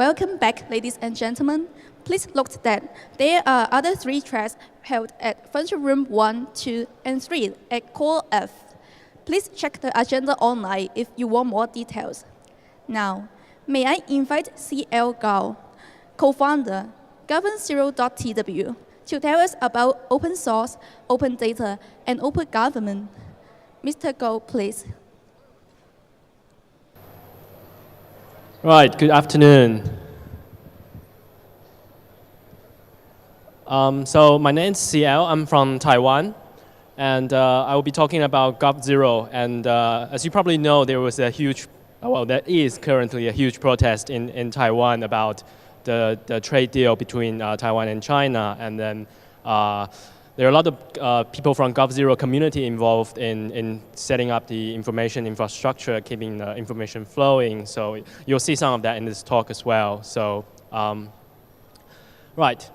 Welcome back, ladies and gentlemen. Please note that there are other 3 tracks held at Function Room 1, 2, and 3 at Core F. Please check the agenda online if you want more details. Now, may I invite CL Gao, co-founder, God0.tw, to tell us about open source, open data, and open government. Mr. Gao, please. Right, good afternoon. So my name is CL, I'm from Taiwan, and I will be talking about God0. And as you probably know, there was a huge, well, there is currently a huge protest in Taiwan about the trade deal between Taiwan and China. And then there are a lot of people from God0 community involved in setting up the information infrastructure, keeping the information flowing. So you'll see some of that in this talk as well. So, right.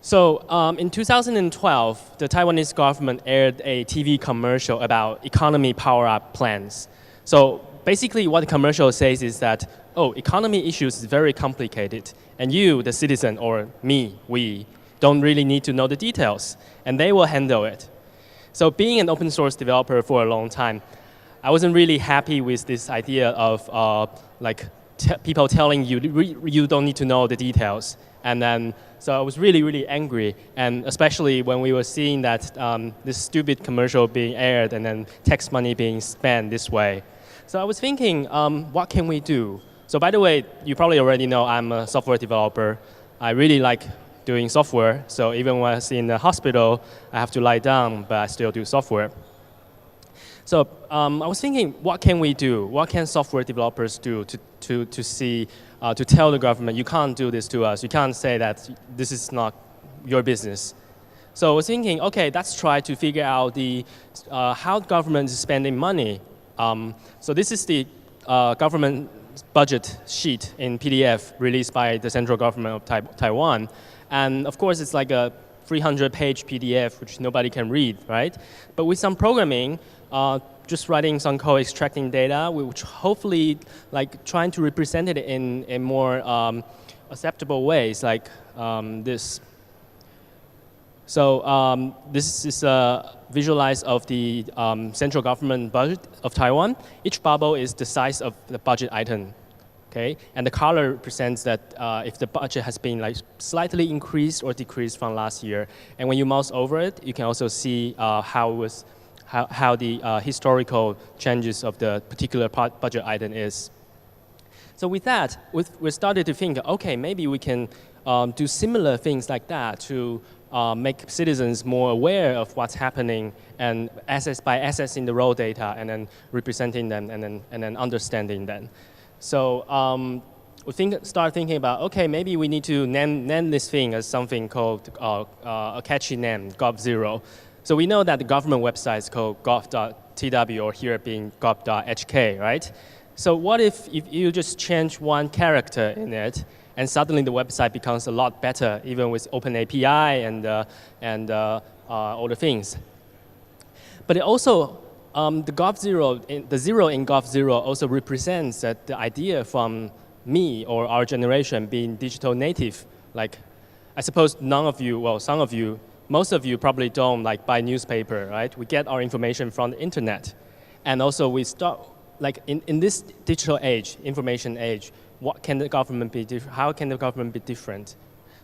So in 2012, the Taiwanese government aired a TV commercial about economy power-up plans. So basically what the commercial says is that, oh, economy issues is very complicated, and you, the citizen, or me, we, don't really need to know the details, and they will handle it. So being an open source developer for a long time, I wasn't really happy with this idea of people telling you, you don't need to know the details. And then, so I was really, really angry, and especially when we were seeing that this stupid commercial being aired and then tax money being spent this way. So I was thinking, what can we do? So by the way, you probably already know I'm a software developer. I really like doing software, so even when I was in the hospital, I have to lie down, but I still do software. So I was thinking, what can we do? What can software developers do to tell the government, you can't do this to us, you can't say that this is not your business. So I was thinking, okay, let's try to figure out how government is spending money. So this is the government budget sheet in PDF released by the central government of Taiwan. And of course, it's like a 300-page PDF, which nobody can read, right? But with some programming, just writing some code, extracting data, which hopefully trying to represent it in more acceptable ways, like this. So this is a visualize of the central government budget of Taiwan. Each bubble is the size of the budget item. Okay, and the color represents that if the budget has been slightly increased or decreased from last year. And when you mouse over it, you can also see how the historical changes of the particular budget item is. So with that, we started to think, okay, maybe we can do similar things like that to make citizens more aware of what's happening and by accessing the raw data and then representing them and then understanding them. So we start thinking about, okay, maybe we need to name this thing as something called a catchy name, God0. So we know that the government website is called God0.tw, or here being God0.hk, right? So what if you just change one character in it, and suddenly the website becomes a lot better, even with open API and all the things. But it also, the God0, the 0 in God0 also represents that the idea from me or our generation being digital native. Like, I suppose none of you, well, some of you, most of you probably don't buy newspaper, right? We get our information from the internet. And also we start, in this digital age, information age, what can the government be different? How can the government be different?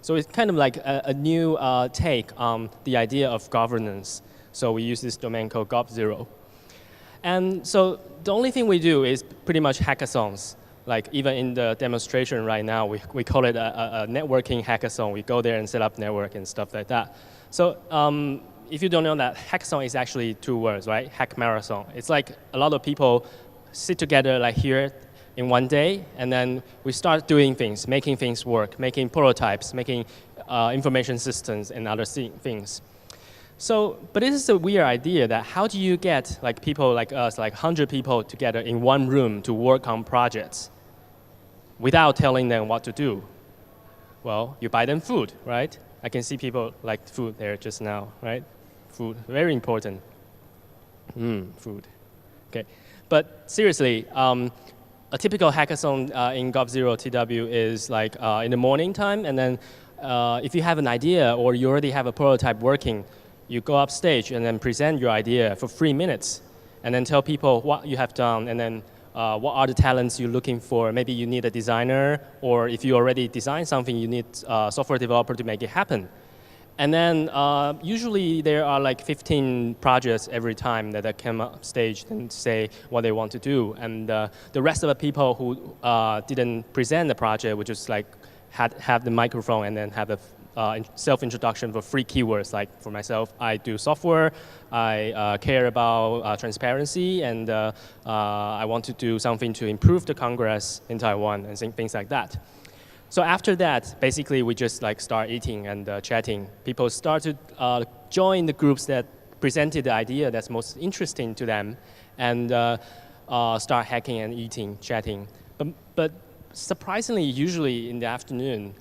So it's kind of like a new take on the idea of governance. So we use this domain called God0. And so the only thing we do is pretty much hackathons. Like even in the demonstration right now, we call it a networking hackathon. We go there and set up network and stuff like that. So if you don't know that, hackathon is actually 2 words, right? Hack marathon. It's like a lot of people sit together like here in one day, and then we start doing things, making things work, making prototypes, making information systems and other things. So, but this is a weird idea that how do you get people like us, 100 people together in one room to work on projects without telling them what to do? Well, you buy them food, right? I can see people like food there just now, right? Food, very important. Food, okay. But seriously, a typical hackathon in God0 TW is like in the morning time, and then if you have an idea or you already have a prototype working, you go up stage and then present your idea for 3 minutes, and then tell people what you have done, and then what are the talents you're looking for. Maybe you need a designer, or if you already designed something, you need a software developer to make it happen. And then usually there are like 15 projects every time that come up stage and say what they want to do. And the rest of the people who didn't present the project would just like have the microphone and then have a self-introduction for 3 keywords. Like for myself, I do software, I care about transparency, and I want to do something to improve the Congress in Taiwan and things like that. So after that, basically we just like start eating and chatting. People start to join the groups that presented the idea that's most interesting to them, and start hacking and eating, chatting. But surprisingly, usually in the afternoon,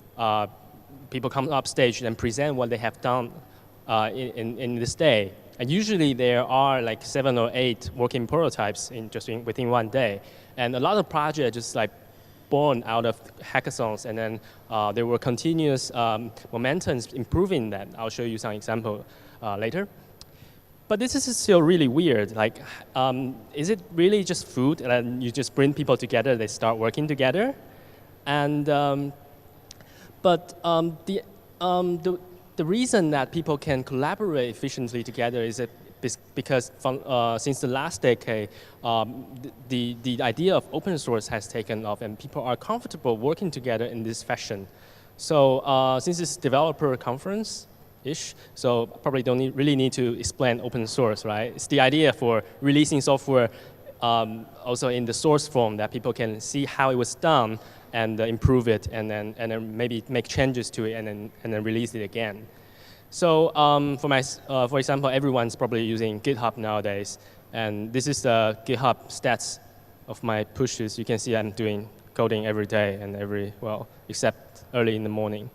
people come up stage and present what they have done in this day. And usually there are like 7 or 8 working prototypes within one day. And a lot of projects just like born out of hackathons, and then there were continuous momentums improving that. I'll show you some example later. But this is still really weird. Like, is it really just food, and then you just bring people together, they start working together? And the reason that people can collaborate efficiently together is that because since the last decade, the idea of open source has taken off, and people are comfortable working together in this fashion. So since it's developer conference-ish, so probably don't really need to explain open source, right? It's the idea for releasing software also in the source form that people can see how it was done and improve it, and then maybe make changes to it, and then release it again. So for example, everyone's probably using GitHub nowadays, and this is the GitHub stats of my pushes. You can see I'm doing coding every day and except early in the morning.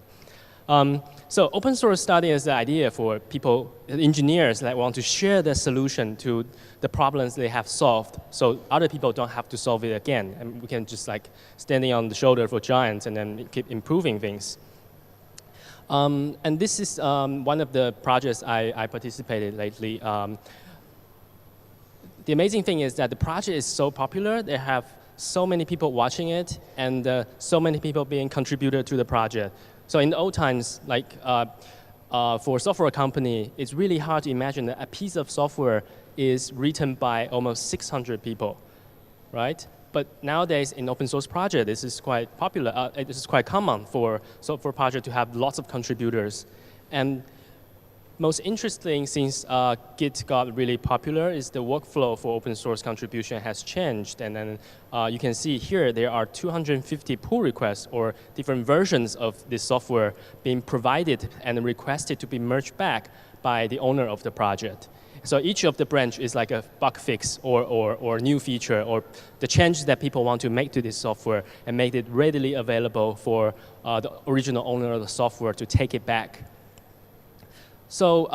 So open source started as the idea for people, engineers that want to share their solution to the problems they have solved, so other people don't have to solve it again, and we can just like standing on the shoulder for giants and then keep improving things. And this is one of the projects I participated lately. The amazing thing is that the project is so popular, they have so many people watching it, and so many people being contributed to the project. So in the old times, like for a software company, it's really hard to imagine that a piece of software is written by almost 600 people, right? But nowadays, in open source project, this is quite popular. This is quite common for software project to have lots of contributors. And most interesting, since Git got really popular, is the workflow for open source contribution has changed. And then you can see here there are 250 pull requests or different versions of this software being provided and requested to be merged back by the owner of the project. So each of the branch is like a bug fix or new feature or the changes that people want to make to this software and make it readily available for the original owner of the software to take it back. So,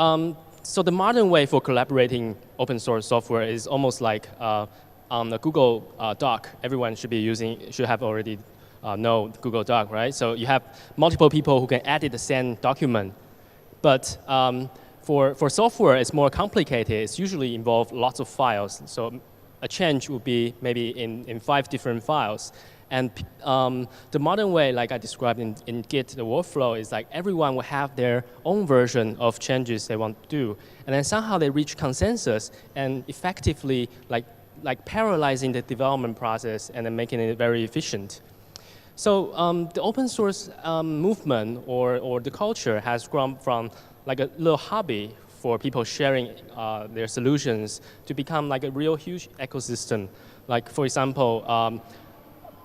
so the modern way for collaborating open source software is almost like on the Google Doc. Everyone should have already know Google Doc, right? So you have multiple people who can edit the same document, but for software, it's more complicated. It's usually involve lots of files. So a change would be maybe in 5 different files. And the modern way, like I described in Git, the workflow is like everyone will have their own version of changes they want to do. And then somehow they reach consensus and effectively like parallelizing the development process and then making it very efficient. So the open source movement or the culture has grown from like a little hobby for people sharing their solutions to become like a real huge ecosystem. Like for example,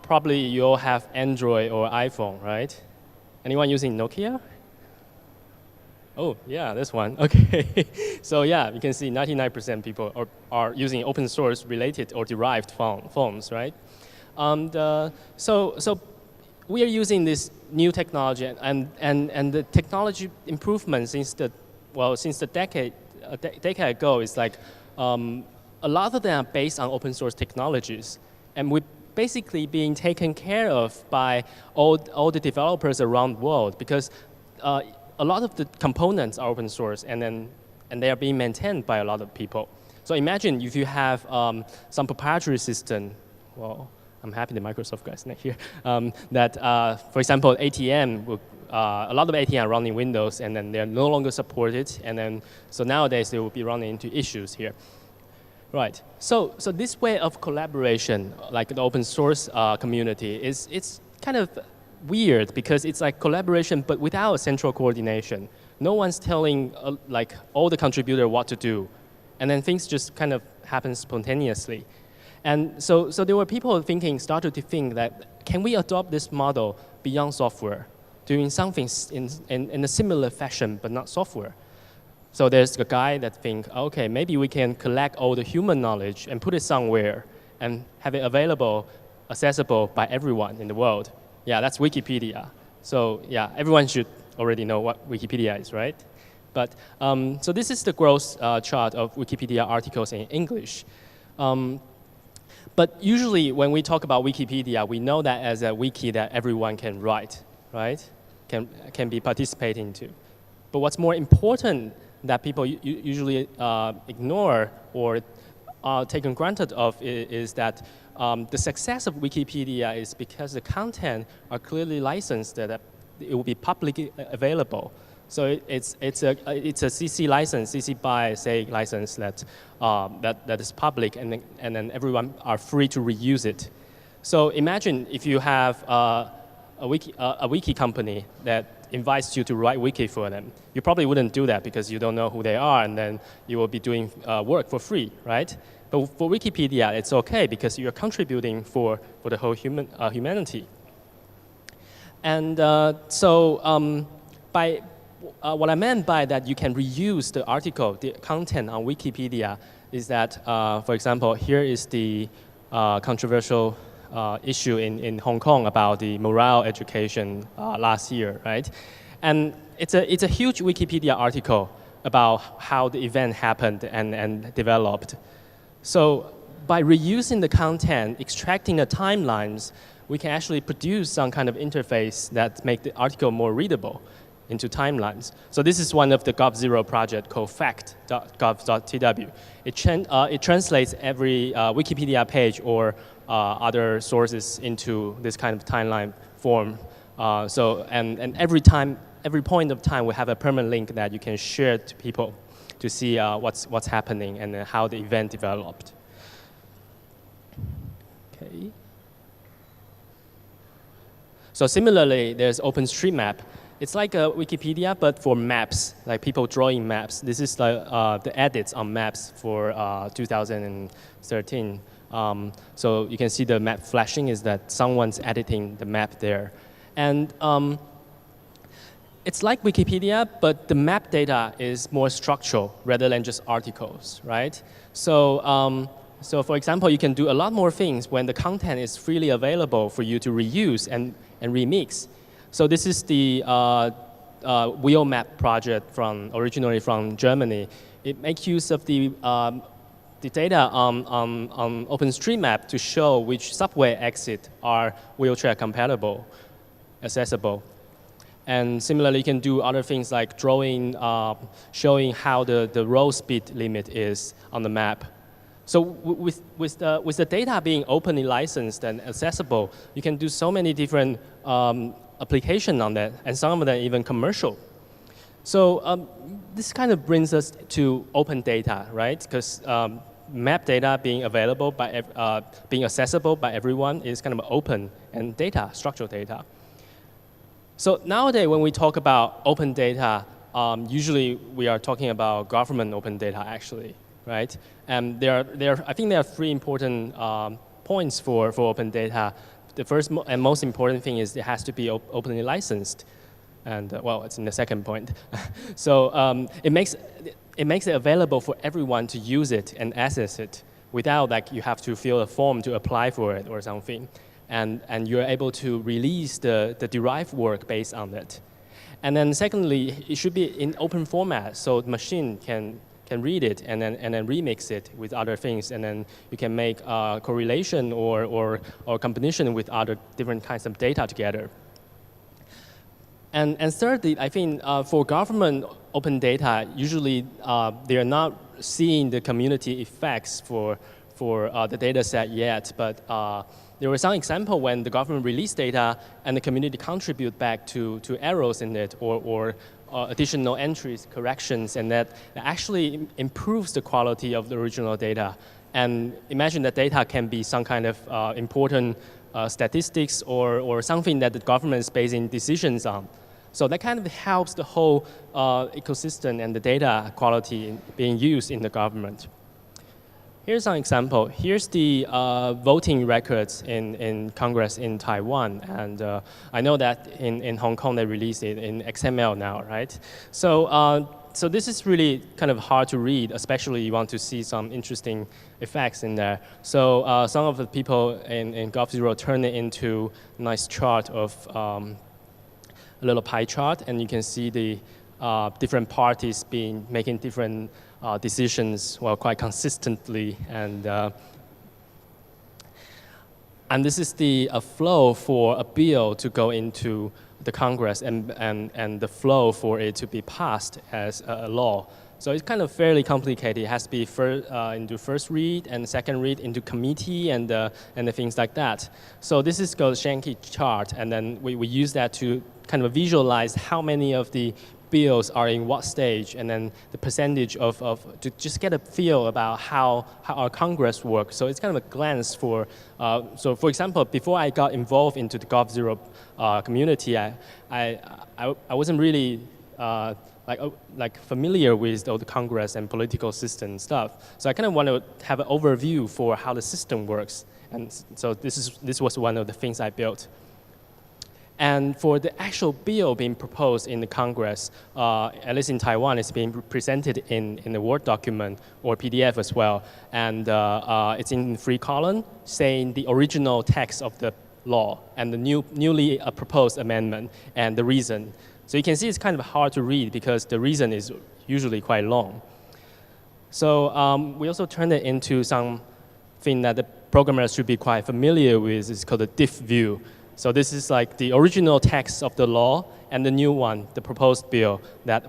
probably you all have Android or iPhone, right? Anyone using Nokia? Oh, yeah, this one. Okay. So yeah, you can see 99% people are using open source related or derived phones, right? So we are using this new technology, and the technology improvement since the decade ago is like a lot of them are based on open source technologies, and we basically being taken care of by all the developers around the world, because a lot of the components are open source, and they are being maintained by a lot of people. So imagine if you have some proprietary system. Well, I'm happy the Microsoft guys not here. For example, ATM will. A lot of ATM are running Windows, and then they're no longer supported, and then so nowadays they will be running into issues here. Right. So this way of collaboration, like the open source community, it's kind of weird because it's like collaboration but without central coordination. No one's telling like all the contributors what to do, and then things just kind of happen spontaneously. And so there were people started to think that can we adopt this model beyond software, doing something in a similar fashion but not software. So there's a guy that thinks, okay, maybe we can collect all the human knowledge and put it somewhere and have it available, accessible by everyone in the world. Yeah, that's Wikipedia. So yeah, everyone should already know what Wikipedia is, right? But so this is the growth chart of Wikipedia articles in English. But usually when we talk about Wikipedia, we know that as a wiki that everyone can write, right? Can be participating to. But what's more important that people usually ignore or are taken granted of is that the success of Wikipedia is because the content are clearly licensed, that it will be publicly available. So it's a CC license, CC BY say license that is public, and then everyone are free to reuse it. So imagine if you have a wiki company that invites you to write wiki for them. You probably wouldn't do that because you don't know who they are, and then you will be doing work for free, right? But for Wikipedia, it's okay because you're contributing for the whole humanity. And by what I meant by that you can reuse the article, the content on Wikipedia is that, for example, here is the controversial issue in Hong Kong about the morale education last year, right? And it's a huge Wikipedia article about how the event happened and developed. So by reusing the content, extracting the timelines, we can actually produce some kind of interface that make the article more readable into timelines. So this is one of the God0 project called fact.gov.tw. It translates every Wikipedia page or other sources into this kind of timeline form. And every point of time, we have a permanent link that you can share to people to see what's happening and how the event developed. Okay. So similarly, there's OpenStreetMap. It's like a Wikipedia, but for maps, like people drawing maps. This is the edits on maps for 2013. So you can see the map flashing is that someone's editing the map there. And it's like Wikipedia, but the map data is more structural rather than just articles, right? So for example, you can do a lot more things when the content is freely available for you to reuse and remix. So this is the wheel map project originally from Germany. It makes use of the data on OpenStreetMap to show which subway exit are wheelchair compatible, accessible. And similarly, you can do other things like drawing, showing how the road speed limit is on the map. So with the data being openly licensed and accessible, you can do so many different application on that, and some of them even commercial. So this kind of brings us to open data, right? Because map data being available being accessible by everyone is kind of open and data, structural data. So nowadays, when we talk about open data, usually we are talking about government open data, actually, right? And I think there are three important points for open data. The first and most important thing is it has to be openly licensed. And well, it's in the second point. So it makes it available for everyone to use it and access it without like you have to fill a form to apply for it or something. And you're able to release the derived work based on it. And then secondly, it should be in open format so the machine can can read it and then remix it with other things, and then you can make correlation or combination with other different kinds of data together. And thirdly, I think for government open data, usually they are not seeing the community effects for the data set yet, but there were some example when the government released data and the community contribute back to errors in it or additional entries, corrections, and that actually improves the quality of the original data. And imagine that data can be some kind of important statistics or something that the government is basing decisions on. So that kind of helps the whole ecosystem and the data quality being used in the government. Here's an example. Here's the voting records in Congress in Taiwan. And I know that in Hong Kong they release it in XML now, right? So, so this is really kind of hard to read, especially you want to see some interesting effects in there. So some of the people in God0 turn it into a nice chart of a little pie chart, and you can see the different parties making different decisions, well, quite consistently, and this is the flow for a bill to go into the Congress and the flow for it to be passed as a law. So it's kind of fairly complicated. It has to be into first read and second read into committee and the things like that. So this is called Schanke Chart, and then we use that to kind of visualize how many of the bills are in what stage, and then the percentage to just get a feel about how our Congress works. So it's kind of a glance for, so for example, before I got involved into the God0 community, I wasn't really like familiar with all the Congress and political system stuff. So I kind of want to have an overview for how the system works. And so this was one of the things I built. And for the actual bill being proposed in the Congress, at least in Taiwan, it's being presented in a Word document or PDF as well. And it's in 3 columns saying the original text of the law and the newly proposed amendment and the reason. So you can see it's kind of hard to read because the reason is usually quite long. So we also turned it into something that the programmers should be quite familiar with. It's called a diff view. So this is like the original text of the law and the new one, the proposed bill,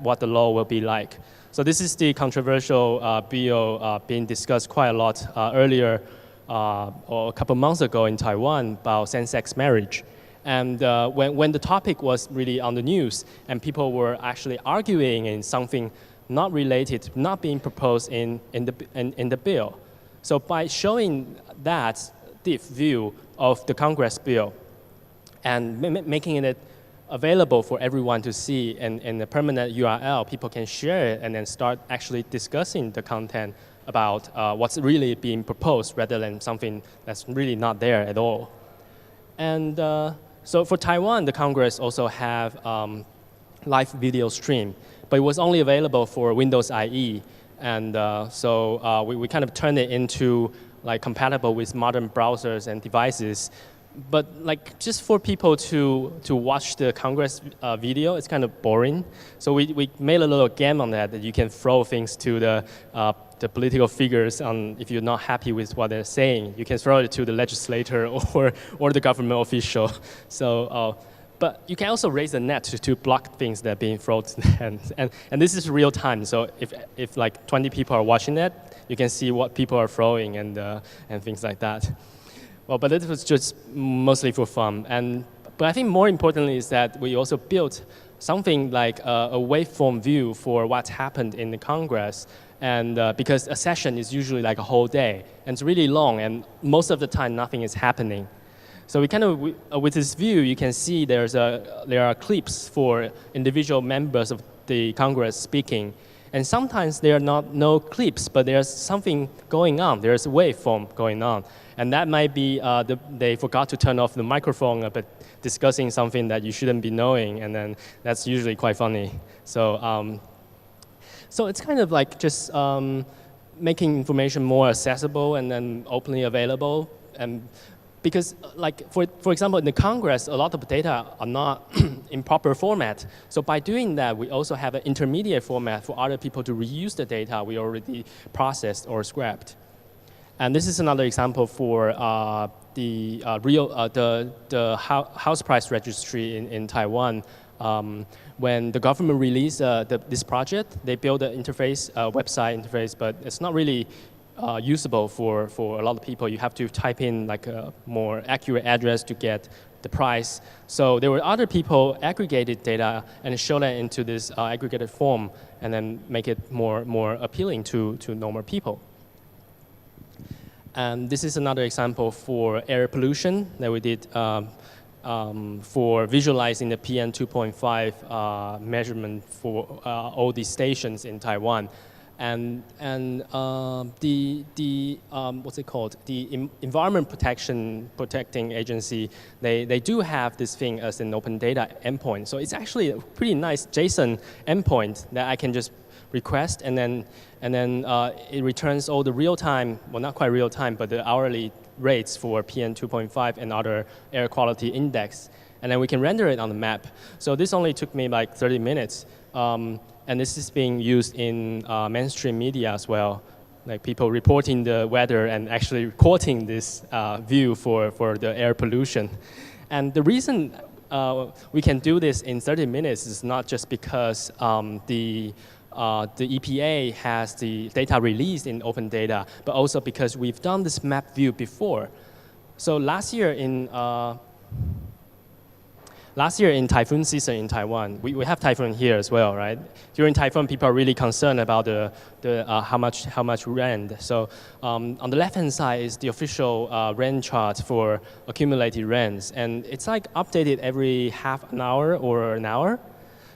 what the law will be like. So this is the controversial bill being discussed quite a lot earlier or a couple months ago in Taiwan about same-sex marriage. And when the topic was really on the news and people were actually arguing in something not related, not being proposed in the bill. So by showing that diff view of the Congress bill, and making it available for everyone to see in a permanent URL, people can share it and then start actually discussing the content about what's really being proposed rather than something that's really not there at all. And so for Taiwan, the Congress also have live video stream, but it was only available for Windows IE. And so we kind of turned it into like compatible with modern browsers and devices. But like just for people to watch the Congress video, it's kind of boring. So we made a little game on that you can throw things to the political figures if you're not happy with what they're saying. You can throw it to the legislator or the government official. So, but you can also raise the net to block things that are being thrown. And this is real time. So if like 20 people are watching it, you can see what people are throwing and things like that. Well, but it was just mostly for fun. But I think more importantly is that we also built something like a waveform view for what's happened in the Congress. And because a session is usually like a whole day, and it's really long, and most of the time nothing is happening. So we kind of, with this view, you can see there are clips for individual members of the Congress speaking. And sometimes there are no clips, but there's something going on. There's a waveform going on. And that might be they forgot to turn off the microphone, but discussing something that you shouldn't be knowing, and then that's usually quite funny. So, so it's kind of like just making information more accessible and then openly available. because like for example, in the Congress, a lot of data are not in proper format. So by doing that, we also have an intermediate format for other people to reuse the data we already processed or scrapped. And this is another example for the house price registry in Taiwan. When the government released this project, they built an interface, website interface, but it's not really usable for a lot of people. You have to type in like a more accurate address to get the price. So there were other people aggregated data and show that into this aggregated form and then make it more appealing to normal people. And this is another example for air pollution that we did for visualizing the PM 2.5 measurement for all these stations in Taiwan. And what's it called? The Environment Protecting Agency, they do have this thing as an open data endpoint. So it's actually a pretty nice JSON endpoint that I can just request, and then it returns all the real time, well, not quite real time, but the hourly rates for PM 2.5 and other air quality index. And then we can render it on the map. So this only took me like 30 minutes. And this is being used in mainstream media as well, like people reporting the weather and actually recording this view for the air pollution. And the reason we can do this in 30 minutes is not just because the EPA has the data released in open data, but also because we've done this map view before. So last year in typhoon season in Taiwan, we have typhoon here as well, right? During typhoon, people are really concerned about how much rain. So on the left-hand side is the official rain chart for accumulated rains, and it's like updated every half an hour or an hour.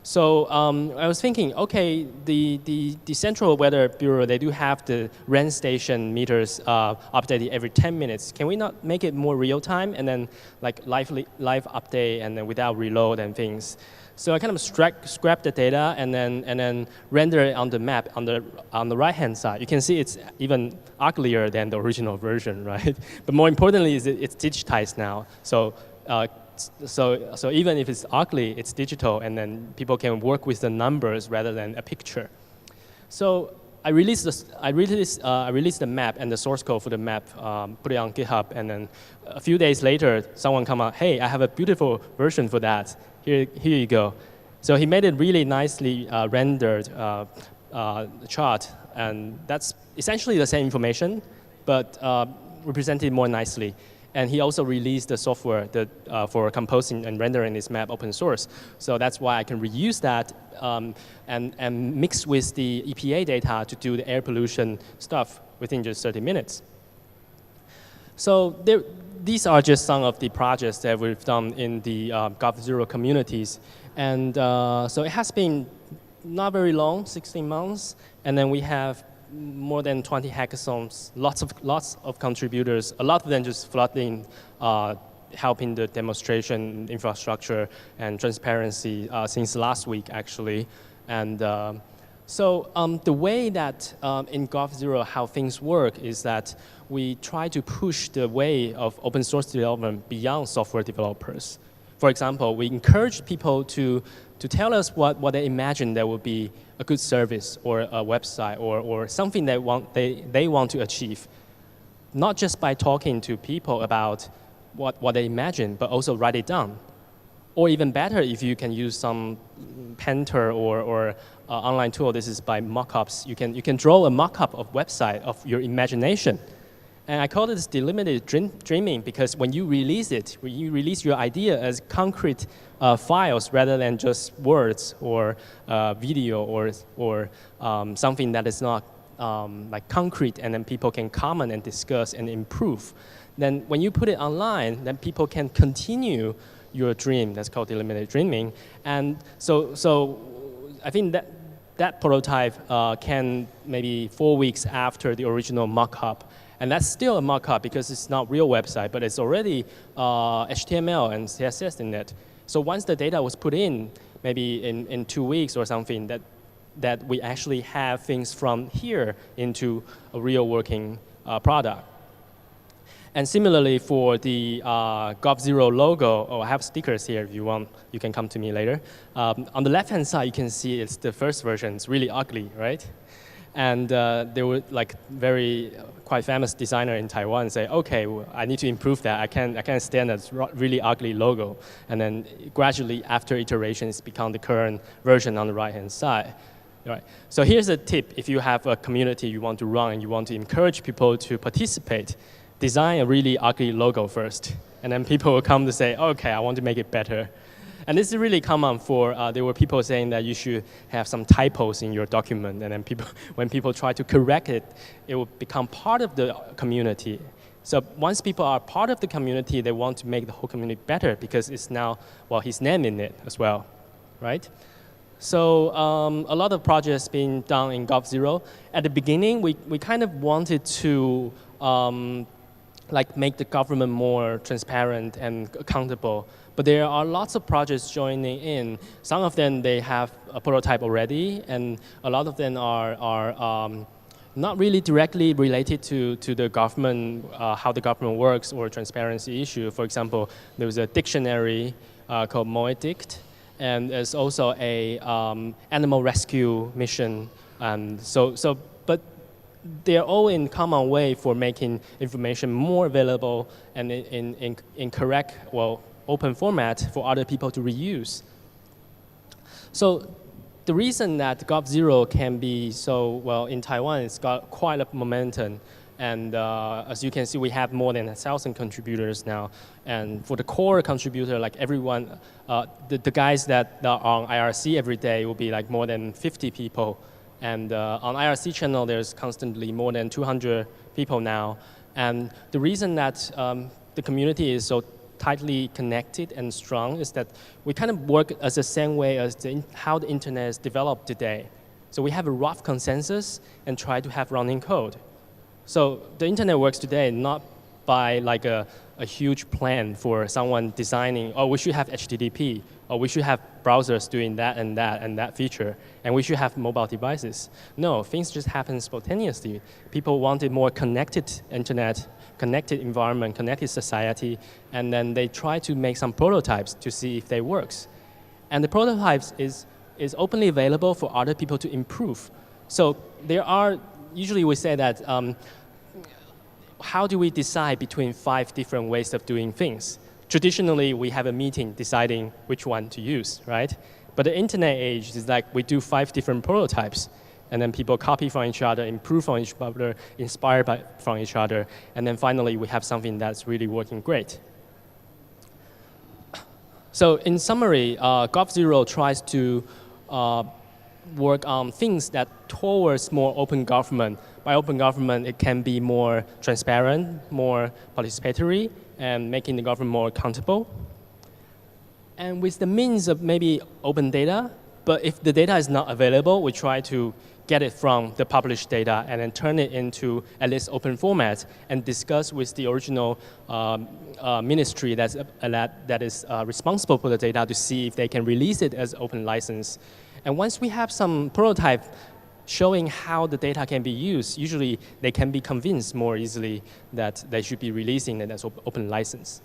So I was thinking, okay, the Central Weather Bureau, they do have the rain station meters updated every 10 minutes. Can we not make it more real time and then like live update and then without reload and things? So I kind of scrap the data and then render it on the map on the right hand side. You can see it's even uglier than the original version, right? But more importantly, is it's digitized now. So even if it's ugly, it's digital, and then people can work with the numbers rather than a picture. So I released the map and the source code for the map, put it on GitHub, and then a few days later, someone come out, hey, I have a beautiful version for that. Here you go. So he made it really nicely rendered chart, and that's essentially the same information, but represented more nicely. And he also released the software for composing and rendering this map open source. So that's why I can reuse that and mix with the EPA data to do the air pollution stuff within just 30 minutes. So these are just some of the projects that we've done in the God0 communities. And so it has been not very long, 16 months. And then we have more than 20 hackathons, lots of contributors, a lot of them just flooding, helping the demonstration infrastructure and transparency since last week, actually. And so the way that in God0 how things work is that we try to push the way of open source development beyond software developers. For example, we encourage people to tell us what they imagine that would be a good service or a website or something they want to achieve. Not just by talking to people about what they imagine, but also write it down. Or even better, if you can use some Painter or online tool, this is by mockups. You can draw a mockup of website of your imagination. And I call this delimited dreaming because when you release your idea as concrete files rather than just words or video or something that is not like concrete, and then people can comment and discuss and improve. Then when you put it online, then people can continue your dream. That's called delimited dreaming. And so I think that prototype can maybe 4 weeks after the original mock-up. And that's still a mock-up because it's not real website, but it's already HTML and CSS in it. So once the data was put in, maybe in 2 weeks or something, that we actually have things from here into a real working product. And similarly for the God0 logo, I have stickers here if you want, you can come to me later. On the left-hand side, you can see it's the first version. It's really ugly, right? And there were like quite famous designer in Taiwan say, okay, well, I need to improve that. I can't stand that really ugly logo. And then gradually, after iterations, become the current version on the right-hand side. Right. So here's a tip. If you have a community you want to run and you want to encourage people to participate, design a really ugly logo first. And then people will come to say, okay, I want to make it better. And this is really common for, there were people saying that you should have some typos in your document, and then when people try to correct it, it will become part of the community. So once people are part of the community, they want to make the whole community better because it's now, well, his name in it as well, right? So a lot of projects being done in God0. At the beginning, we kind of wanted to like make the government more transparent and accountable. But there are lots of projects joining in. Some of them, they have a prototype already, and a lot of them are not really directly related to the government, how the government works or transparency issue. For example, there was a dictionary called Moedict, and there's also a animal rescue mission. But they're all in common way for making information more available and in correct, well, open format for other people to reuse. So the reason that God0 can be so, well, in Taiwan, it's got quite a momentum. And as you can see, we have more than 1,000 contributors now. And for the core contributor, like everyone, the guys that are on IRC every day will be like more than 50 people. And on IRC channel, there's constantly more than 200 people now. And the reason that the community is so tightly connected and strong is that we kind of work as the same way as how the internet is developed today. So we have a rough consensus and try to have running code. So the internet works today not by like a huge plan for someone designing, oh, we should have HTTP, or we should have browsers doing that and that and that feature, and we should have mobile devices. No, things just happen spontaneously. People wanted more connected internet, connected environment, connected society, and then they try to make some prototypes to see if they works. And the prototypes is openly available for other people to improve. So there are, usually we say that, how do we decide between 5 different ways of doing things? Traditionally, we have a meeting deciding which one to use, right? But the internet age is like we do 5 different prototypes, and then people copy from each other, improve from each other, inspired from each other, and then finally we have something that's really working great. So in summary, God0 tries to work on things that towards more open government. By open government, it can be more transparent, more participatory, and making the government more accountable. And with the means of maybe open data, but if the data is not available, we try to get it from the published data and then turn it into at least open format and discuss with the original ministry that is responsible for the data to see if they can release it as open license. And once we have some prototype showing how the data can be used, usually they can be convinced more easily that they should be releasing it as open license.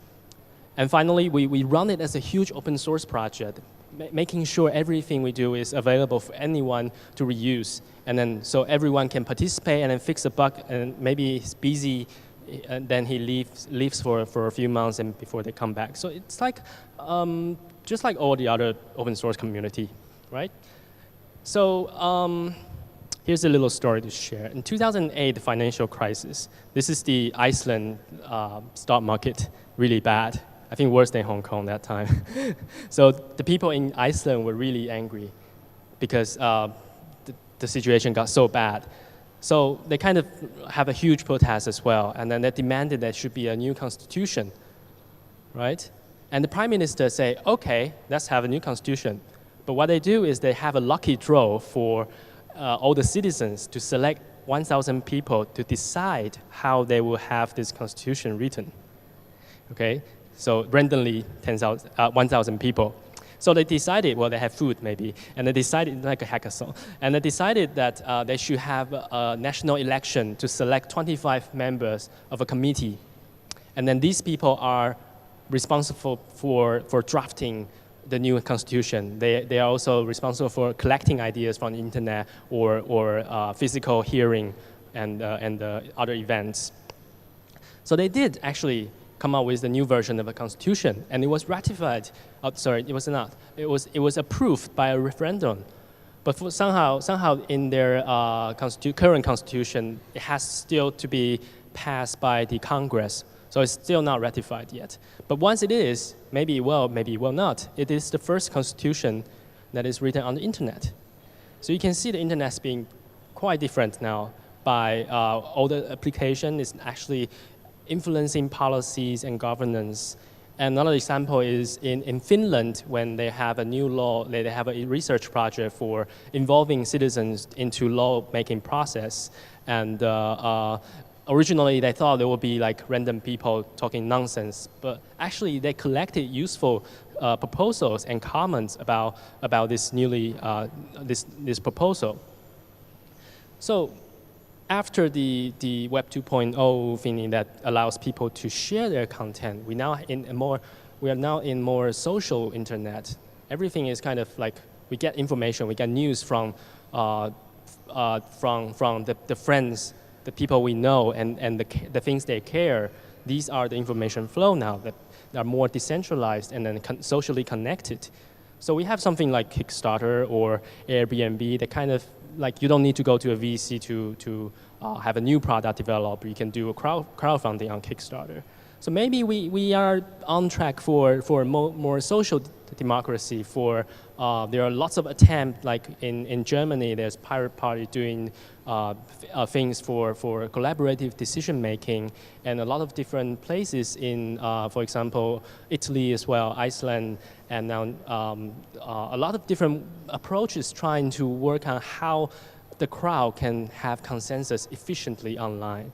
And finally, we run it as a huge open source project, making sure everything we do is available for anyone to reuse. And then so everyone can participate and then fix a bug, and maybe he's busy, and then he leaves for a few months and before they come back. So it's like, just like all the other open source community, right? So here's a little story to share. In 2008, the financial crisis, this is the Iceland stock market, really bad. I think worse than Hong Kong that time. So the people in Iceland were really angry because the situation got so bad. So they kind of have a huge protest as well, and then they demanded there should be a new constitution, right? And the prime minister say, okay, let's have a new constitution. But what they do is they have a lucky draw for all the citizens to select 1,000 people to decide how they will have this constitution written, okay? So randomly 1,000 people. So they decided, well, they have food maybe, and they decided, like a hackathon, and they decided that they should have a national election to select 25 members of a committee. And then these people are responsible for drafting the new constitution. They are also responsible for collecting ideas from the internet or physical hearing and other events. So they did actually come up with the new version of the constitution, and it was ratified. Oh, sorry, it was not. It was approved by a referendum. But for somehow in their current constitution, it has still to be passed by the Congress. So it's still not ratified yet. But once it is, maybe it will, maybe it will not. It is the first constitution that is written on the internet. So you can see the internet as being quite different now by all the application is actually influencing policies and governance. And another example is in Finland, when they have a new law, they have a research project for involving citizens into law-making process. And originally, they thought there would be like random people talking nonsense, but actually they collected useful proposals and comments about this this proposal. So after the Web 2.0 thingy that allows people to share their content, we are now in more social internet. Everything is kind of like we get information, we get news from the friends, the people we know, and the things they care. These are the information flow now that are more decentralized and then socially connected. So we have something like Kickstarter or Airbnb that kind of like you don't need to go to a VC to have a new product developed. You can do a crowdfunding on Kickstarter. So maybe we are on track for more social democracy. There are lots of attempts, like in Germany, there's Pirate Party doing things for collaborative decision making, and a lot of different places in, for example, Italy as well, Iceland, and now a lot of different approaches trying to work on how the crowd can have consensus efficiently online.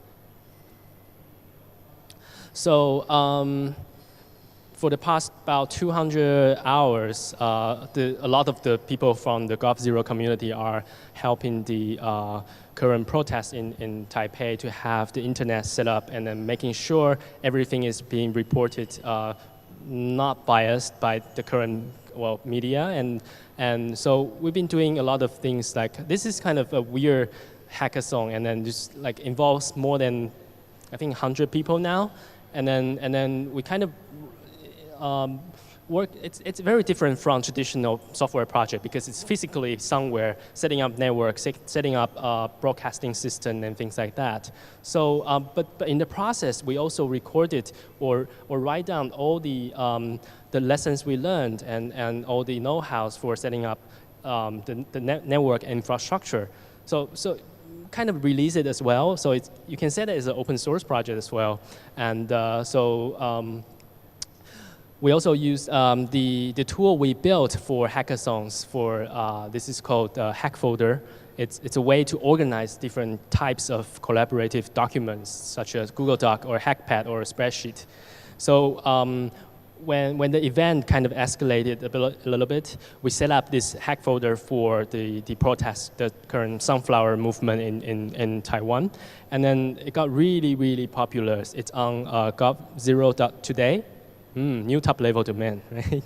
So for the past about 200 hours, a lot of the people from the God0 community are helping the current protests in Taipei to have the internet set up and then making sure everything is being reported not biased by the current media. And so we've been doing a lot of things like, this is kind of a weird hackathon, and then just like involves more than, I think, 100 people now. And then we kind of work. It's very different from traditional software project because it's physically somewhere setting up networks, setting up broadcasting system and things like that. So, but in the process, we also recorded or write down all the lessons we learned and all the know-hows for setting up the network infrastructure. So kind of release it as well. So you can say that it's an open source project as well. And we also use the tool we built for hackathons. This is called Hack Folder. It's a way to organize different types of collaborative documents, such as Google Doc or Hackpad or a spreadsheet. So when the event kind of escalated a little bit, we set up this hack folder for the protest, the current sunflower movement in Taiwan. And then it got really, really popular. It's on God0 today. New top level domain, right?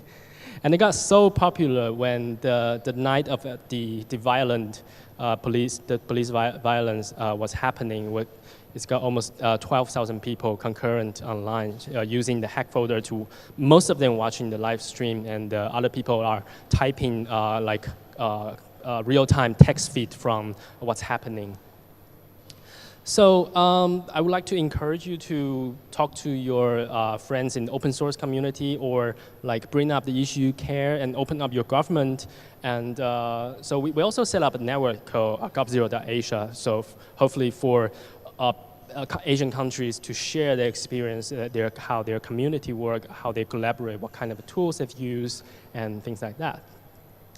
And it got so popular when the night of the violent police violence was happening. It's got almost 12,000 people concurrent online using the hack folder to, most of them watching the live stream, and other people are typing real-time text feed from what's happening. So I would like to encourage you to talk to your friends in the open source community, or like bring up the issue you care and open up your government. And so we also set up a network called God0 Asia. So hopefully for Asian countries to share their experience, how their community work, how they collaborate, what kind of tools they've used, and things like that.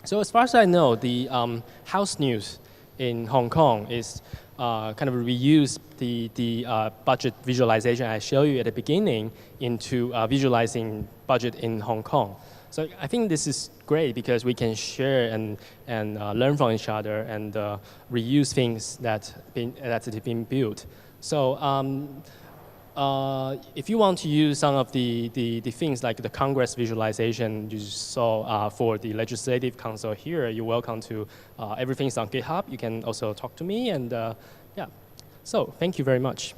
So as far as I know, the House News in Hong Kong is kind of reuse the budget visualization I showed you at the beginning into visualizing budget in Hong Kong. So I think this is great because we can share and learn from each other and reuse things that's been built. So If you want to use some of the things like the Congress visualization you saw for the Legislative Council here, you're welcome to. Everything's on GitHub. You can also talk to me, and yeah. So thank you very much.